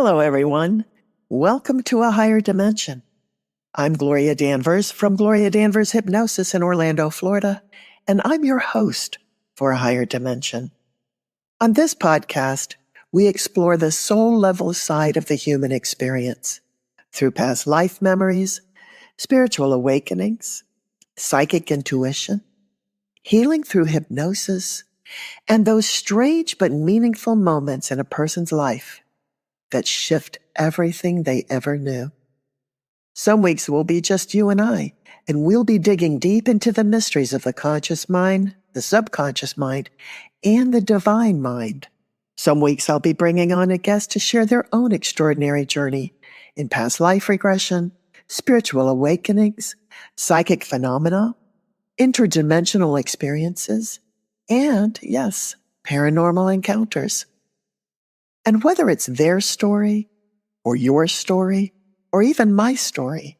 Hello, everyone. Welcome to A Higher Dimension. I'm Gloria Danvers from Gloria Danvers Hypnosis in Orlando, Florida, and I'm your host for A Higher Dimension. On this podcast, we explore the soul-level side of the human experience through past life memories, spiritual awakenings, psychic intuition, healing through hypnosis, and those strange but meaningful moments in a person's life that shift everything they ever knew. Some weeks will be just you and I, and we'll be digging deep into the mysteries of the conscious mind, the subconscious mind, and the divine mind. Some weeks I'll be bringing on a guest to share their own extraordinary journey in past life regression, spiritual awakenings, psychic phenomena, interdimensional experiences, and, yes, paranormal encounters. And whether it's their story, or your story, or even my story,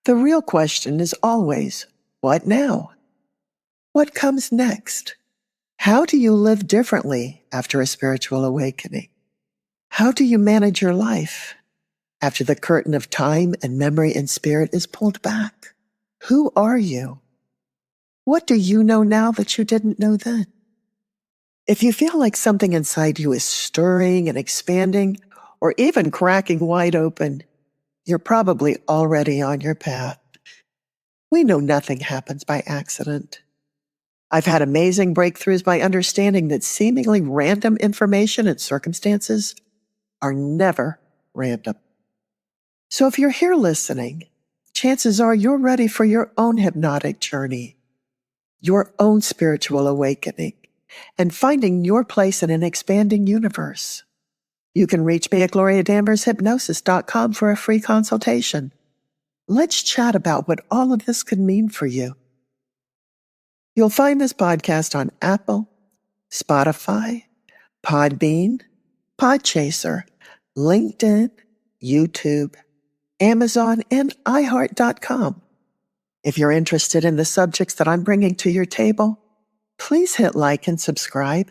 the real question is always, what now? What comes next? How do you live differently after a spiritual awakening? How do you manage your life after the curtain of time and memory and spirit is pulled back? Who are you? What do you know now that you didn't know then? If you feel like something inside you is stirring and expanding, or even cracking wide open, you're probably already on your path. We know nothing happens by accident. I've had amazing breakthroughs by understanding that seemingly random information and circumstances are never random. So if you're here listening, chances are you're ready for your own hypnotic journey, your own spiritual awakening, and finding your place in an expanding universe. You can reach me at gloriadanvershypnosis.com for a free consultation. Let's chat about what all of this could mean for you. You'll find this podcast on Apple, Spotify, Podbean, Podchaser, LinkedIn, YouTube, Amazon, and iHeart.com. If you're interested in the subjects that I'm bringing to your table, please hit like and subscribe.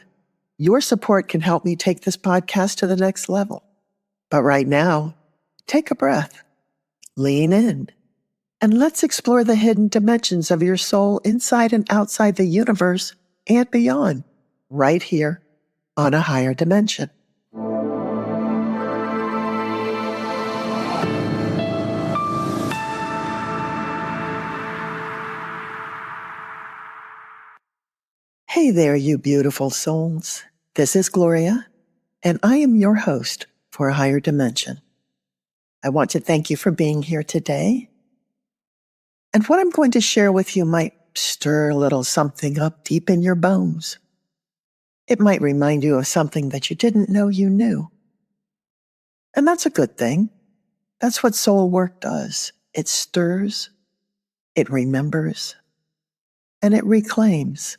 Your support can help me take this podcast to the next level. But right now, take a breath, lean in, and let's explore the hidden dimensions of your soul inside and outside the universe and beyond, right here on A Higher Dimension. Hey there, you beautiful souls. This is Gloria, and I am your host for A Higher Dimension. I want to thank you for being here today. And what I'm going to share with you might stir a little something up deep in your bones. It might remind you of something that you didn't know you knew. And that's a good thing. That's what soul work does. It stirs, it remembers, and it reclaims.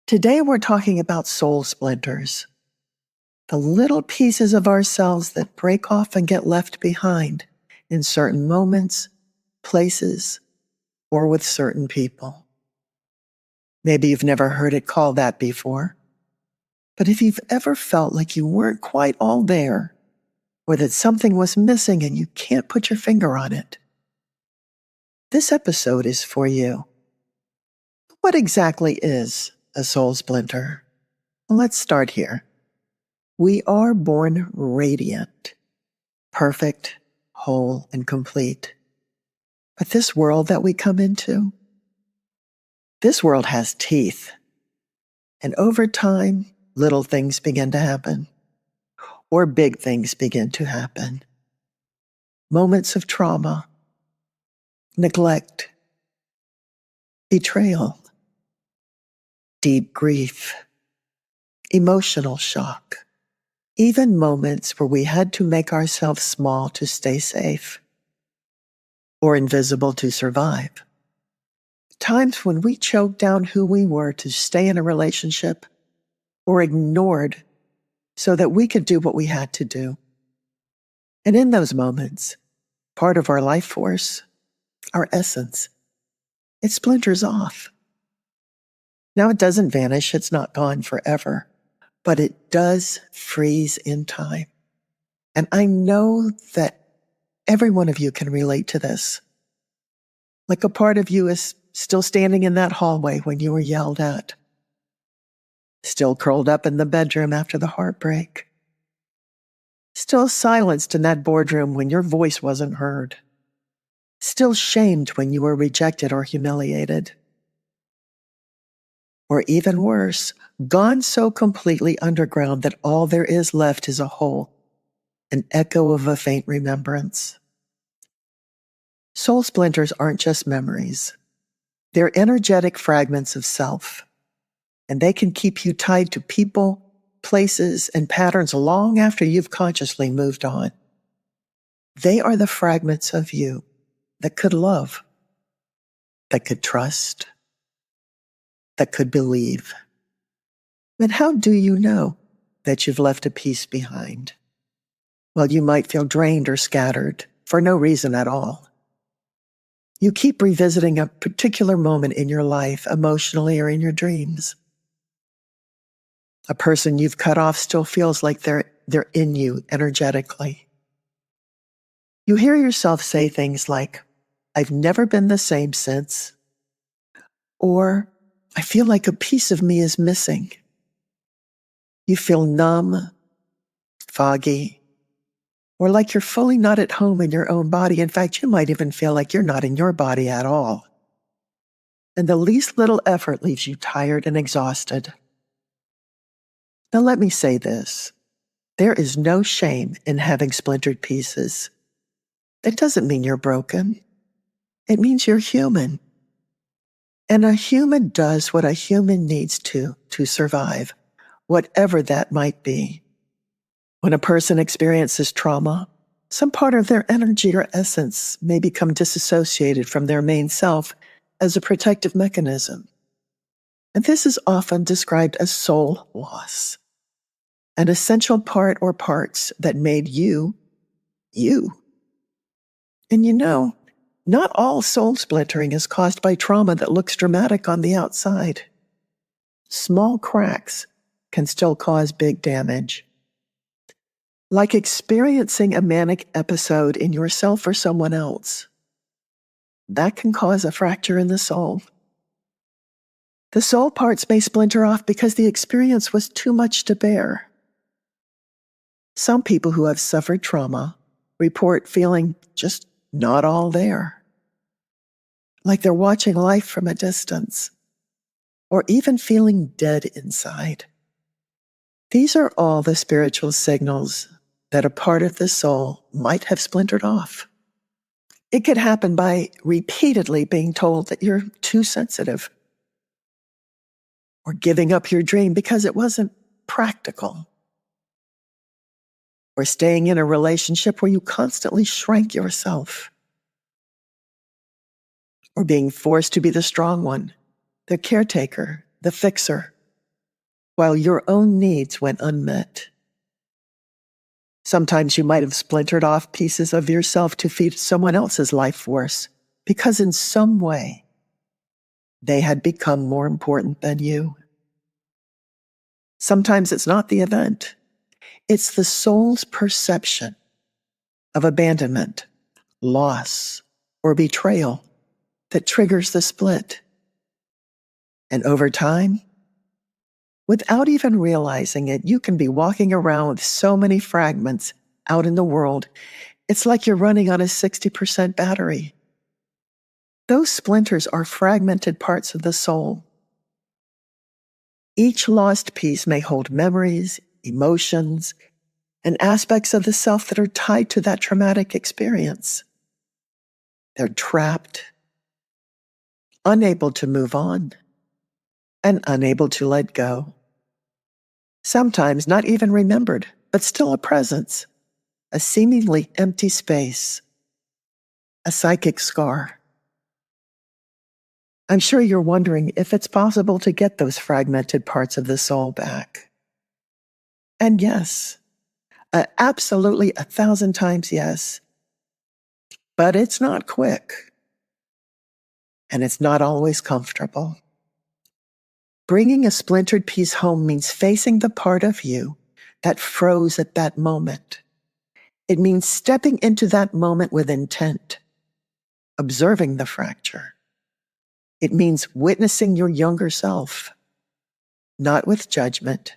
Today we're talking about soul splinters, the little pieces of ourselves that break off and get left behind in certain moments, places, or with certain people. Maybe you've never heard it called that before, but if you've ever felt like you weren't quite all there, or that something was missing and you can't put your finger on it, this episode is for you. What exactly is a soul splinter? Well, let's start here. We are born radiant, perfect, whole, and complete. But this world that we come into, this world has teeth. And over time, little things begin to happen, or big things begin to happen. Moments of trauma, neglect, betrayal, deep grief, emotional shock, even moments where we had to make ourselves small to stay safe, or invisible to survive. Times when we choked down who we were to stay in a relationship, or ignored so that we could do what we had to do. And in those moments, part of our life force, our essence, it splinters off. Now it doesn't vanish, it's not gone forever, but it does freeze in time. And I know that every one of you can relate to this. Like a part of you is still standing in that hallway when you were yelled at, still curled up in the bedroom after the heartbreak, still silenced in that boardroom when your voice wasn't heard, still shamed when you were rejected or humiliated. Or even worse, gone so completely underground that all there is left is a hole, an echo of a faint remembrance. Soul splinters aren't just memories. They're energetic fragments of self, and they can keep you tied to people, places, and patterns long after you've consciously moved on. They are the fragments of you that could love, that could trust, that could believe. But how do you know that you've left a piece behind? Well, you might feel drained or scattered for no reason at all. You keep revisiting a particular moment in your life, emotionally or in your dreams. A person you've cut off still feels like they're in you energetically. You hear yourself say things like, "I've never been the same since," or "I feel like a piece of me is missing." You feel numb, foggy, or like you're fully not at home in your own body. In fact, you might even feel like you're not in your body at all. And the least little effort leaves you tired and exhausted. Now let me say this. There is no shame in having splintered pieces. That doesn't mean you're broken. It means you're human. And a human does what a human needs to survive, whatever that might be. When a person experiences trauma, some part of their energy or essence may become disassociated from their main self as a protective mechanism. And this is often described as soul loss, an essential part or parts that made you, you. And you know, not all soul splintering is caused by trauma that looks dramatic on the outside. Small cracks can still cause big damage. Like experiencing a manic episode in yourself or someone else. That can cause a fracture in the soul. The soul parts may splinter off because the experience was too much to bear. Some people who have suffered trauma report feeling just not all there. Like they're watching life from a distance, or even feeling dead inside. These are all the spiritual signals that a part of the soul might have splintered off. It could happen by repeatedly being told that you're too sensitive, or giving up your dream because it wasn't practical, or staying in a relationship where you constantly shrank yourself, or being forced to be the strong one, the caretaker, the fixer, while your own needs went unmet. Sometimes you might have splintered off pieces of yourself to feed someone else's life force because in some way they had become more important than you. Sometimes it's not the event. It's the soul's perception of abandonment, loss, or betrayal that triggers the split. And over time, without even realizing it, you can be walking around with so many fragments out in the world. It's like you're running on a 60% battery. Those splinters are fragmented parts of the soul. Each lost piece may hold memories, emotions, and aspects of the self that are tied to that traumatic experience. They're trapped, unable to move on, and unable to let go. Sometimes not even remembered, but still a presence, a seemingly empty space, a psychic scar. I'm sure you're wondering if it's possible to get those fragmented parts of the soul back. And yes, absolutely 1,000 times yes. But it's not quick. And it's not always comfortable. Bringing a splintered piece home means facing the part of you that froze at that moment It means stepping into that moment with intent, observing the fracture. It means witnessing your younger self, not with judgment,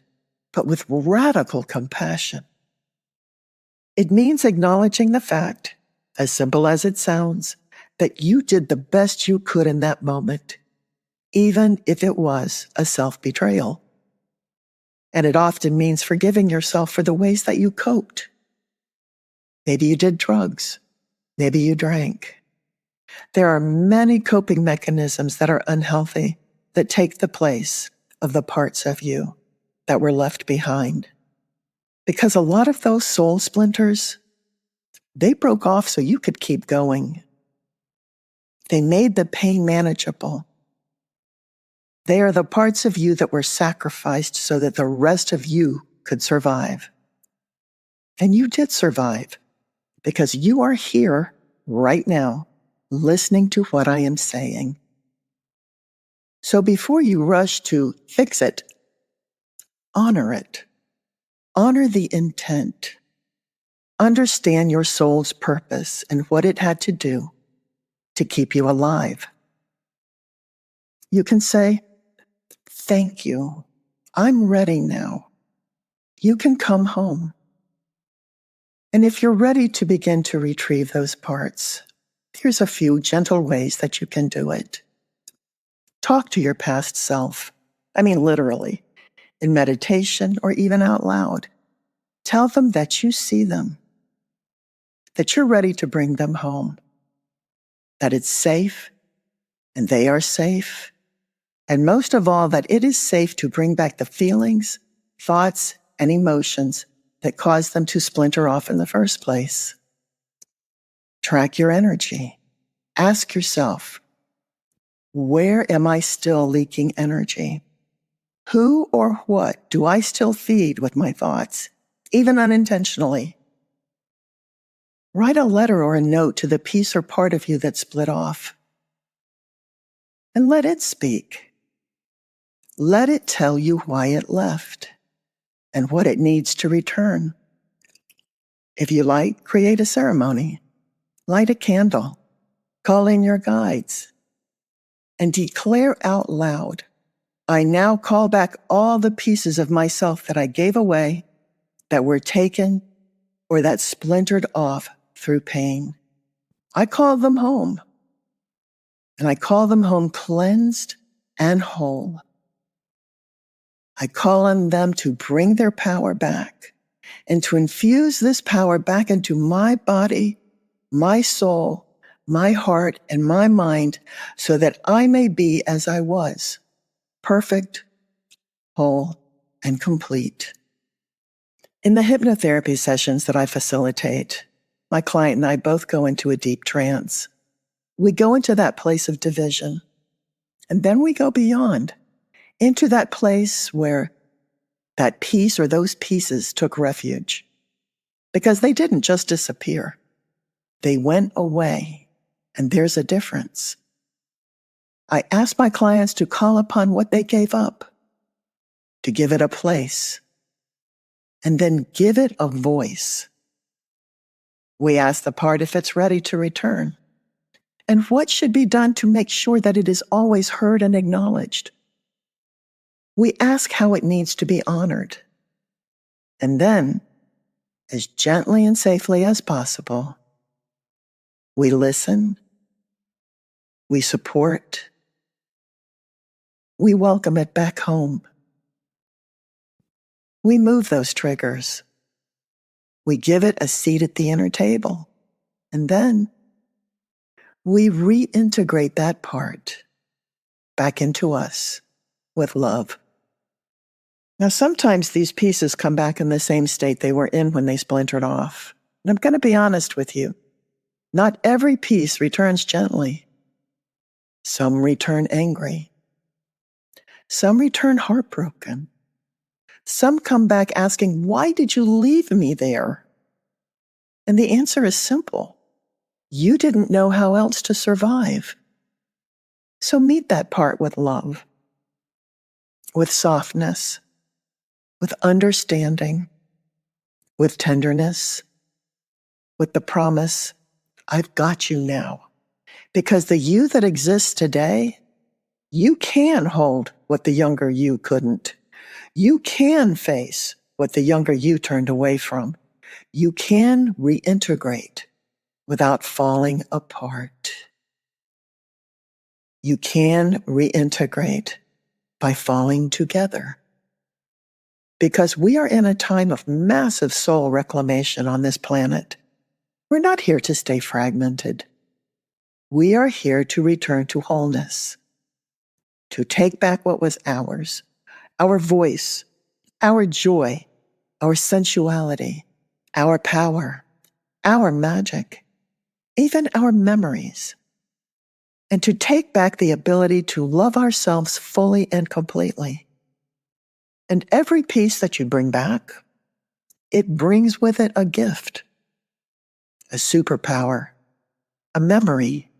but with radical compassion. It means acknowledging the fact, as simple as it sounds, that you did the best you could in that moment, even if it was a self-betrayal. And it often means forgiving yourself for the ways that you coped. Maybe you did drugs. Maybe you drank. There are many coping mechanisms that are unhealthy that take the place of the parts of you that were left behind. Because a lot of those soul splinters, they broke off so you could keep going. They made the pain manageable. They are the parts of you that were sacrificed so that the rest of you could survive. And you did survive because you are here right now listening to what I am saying. So before you rush to fix it, honor it. Honor the intent. Understand your soul's purpose and what it had to do to keep you alive. You can say, "Thank you. I'm ready now. You can come home." And if you're ready to begin to retrieve those parts, here's a few gentle ways that you can do it. Talk to your past self. I mean, literally, in meditation or even out loud. Tell them that you see them, that you're ready to bring them home, that it's safe and they are safe, and most of all, that it is safe to bring back the feelings, thoughts, and emotions that caused them to splinter off in the first place. Track your energy. Ask yourself, where am I still leaking energy? Who or what do I still feed with my thoughts, even unintentionally? Write a letter or a note to the piece or part of you that split off. And let it speak. Let it tell you why it left and what it needs to return. If you like, create a ceremony. Light a candle. Call in your guides. And declare out loud, I now call back all the pieces of myself that I gave away, that were taken, or that splintered off through pain. I call them home. And I call them home cleansed and whole. I call on them to bring their power back and to infuse this power back into my body, my soul, my heart, and my mind so that I may be as I was, perfect, whole, and complete. In the hypnotherapy sessions that I facilitate, my client and I both go into a deep trance. We go into that place of division, and then we go beyond, into that place where that piece or those pieces took refuge. Because they didn't just disappear. They went away, and there's a difference. I ask my clients to call upon what they gave up, to give it a place, and then give it a voice. We ask the part if it's ready to return, and what should be done to make sure that it is always heard and acknowledged. We ask how it needs to be honored. And then, as gently and safely as possible, we listen, we support, we welcome it back home. We move those triggers. We give it a seat at the inner table. And then we reintegrate that part back into us with love. Now, sometimes these pieces come back in the same state they were in when they splintered off. And I'm going to be honest with you. Not every piece returns gently. Some return angry. Some return heartbroken. Some come back asking, why did you leave me there? And the answer is simple. You didn't know how else to survive. So meet that part with love, with softness, with understanding, with tenderness, with the promise, I've got you now. Because the you that exists today, you can hold what the younger you couldn't. You can face what the younger you turned away from. You can reintegrate without falling apart. You can reintegrate by falling together. Because we are in a time of massive soul reclamation on this planet. We're not here to stay fragmented. We are here to return to wholeness, to take back what was ours, our voice, our joy, our sensuality, our power, our magic, even our memories, and to take back the ability to love ourselves fully and completely. And every piece that you bring back, it brings with it a gift, a superpower, a memory,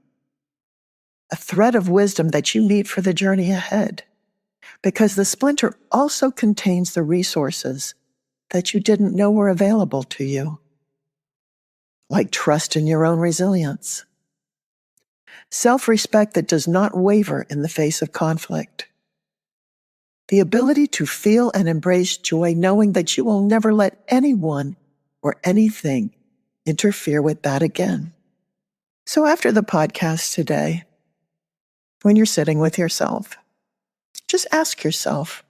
a thread of wisdom that you need for the journey ahead. Because the splinter also contains the resources that you didn't know were available to you, like trust in your own resilience, self-respect that does not waver in the face of conflict, the ability to feel and embrace joy knowing that you will never let anyone or anything interfere with that again. So after the podcast today, when you're sitting with yourself, just ask yourself,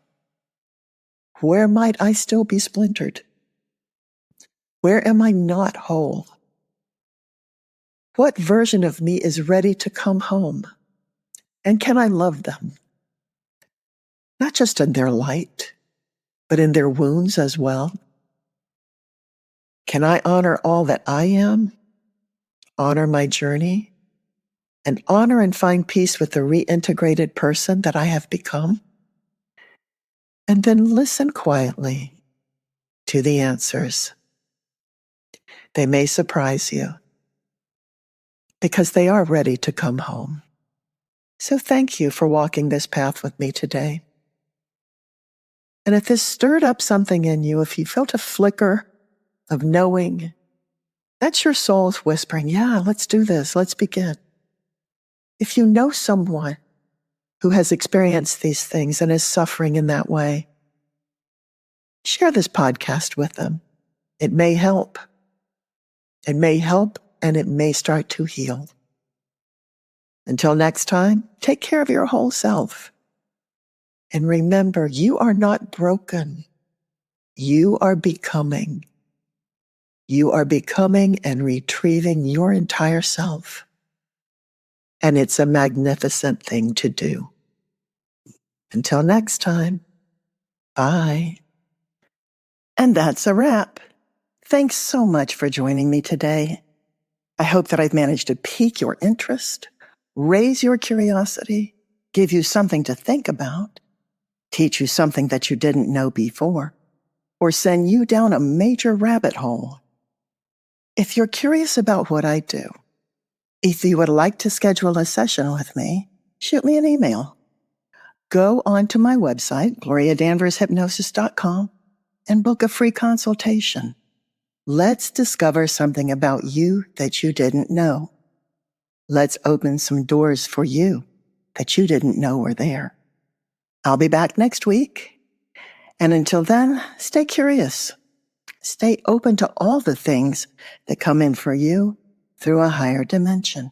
where might I still be splintered? Where am I not whole? What version of me is ready to come home? And can I love them? Not just in their light, but in their wounds as well. Can I honor all that I am, honor my journey, and honor and find peace with the reintegrated person that I have become? And then listen quietly to the answers. They may surprise you because they are ready to come home. So thank you for walking this path with me today. And if this stirred up something in you, if you felt a flicker of knowing, that's your soul's whispering, yeah, let's do this, let's begin. If you know someone who has experienced these things and is suffering in that way, share this podcast with them. It may help. It may help, and it may start to heal. Until next time, take care of your whole self. And remember, you are not broken. You are becoming. You are becoming and retrieving your entire self. And it's a magnificent thing to do. Until next time, bye. And that's a wrap. Thanks so much for joining me today. I hope that I've managed to pique your interest, raise your curiosity, give you something to think about, teach you something that you didn't know before, or send you down a major rabbit hole. If you're curious about what I do, if you would like to schedule a session with me, shoot me an email. Go onto my website, gloriadanvershypnosis.com, and book a free consultation. Let's discover something about you that you didn't know. Let's open some doors for you that you didn't know were there. I'll be back next week. And until then, stay curious. Stay open to all the things that come in for you through a higher dimension.